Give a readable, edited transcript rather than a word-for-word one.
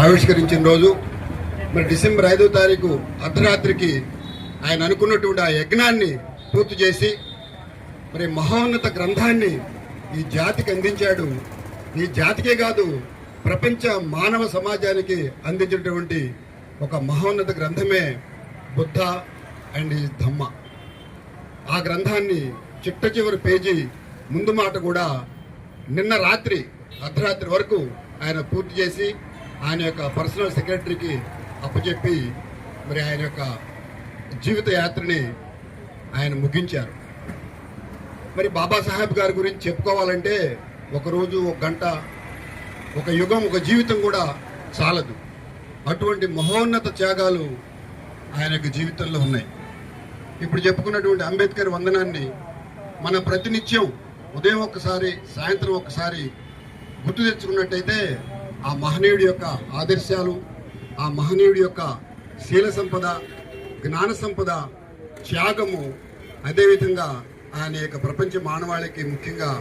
ఆవిష్కరించిన రోజు. మరి డిసెంబర్ 5వ తారీఖు అర్ధరాత్రికి ఆయన అనుకున్నటువంటి ఆ యజ్ఞాన్ని పూర్తి చేసి మరి మహోన్నత గ్రంథాన్ని ఈ జాతికి అందించాడు. ఈ జాతికే కాదు, ప్రపంచ మానవ సమాజానికి అందించినటువంటి ఒక మహోన్నత గ్రంథమే బుద్ధ అండ్ ఈ ధమ్మ. ఆ గ్రంథాన్ని చిట్ట చివరి పేజీ ముందు మాట కూడా నిన్న రాత్రి అర్ధరాత్రి వరకు ఆయన పూర్తి చేసి ఆయన యొక్క పర్సనల్ సెక్రటరీకి అప్పచెప్పి మరి ఆయన యొక్క జీవిత యాత్రని ఆయన ముగించారు. మరి బాబాసాహెబ్ గారి గురించి చెప్పుకోవాలంటే ఒకరోజు, ఒక గంట, ఒక యుగం, ఒక జీవితం కూడా చాలదు. అటువంటి మహోన్నత త్యాగాలు ఆయన యొక్క జీవితంలో ఉన్నాయి. ఇప్పుడు చెప్పుకున్నటువంటి అంబేద్కర్ వందనాన్ని మన ప్రతినిత్యం ఉదయం ఒక్కసారి, సాయంత్రం ఒక్కసారి గుర్తు తెచ్చుకున్నట్టయితే ఆ మహనీయుడి యొక్క ఆదర్శాలు, ఆ మహనీయుడి యొక్క శీల సంపద, జ్ఞాన సంపద, త్యాగము, అదేవిధంగా ఆయన యొక్క ప్రపంచ మానవాళికి ముఖ్యంగా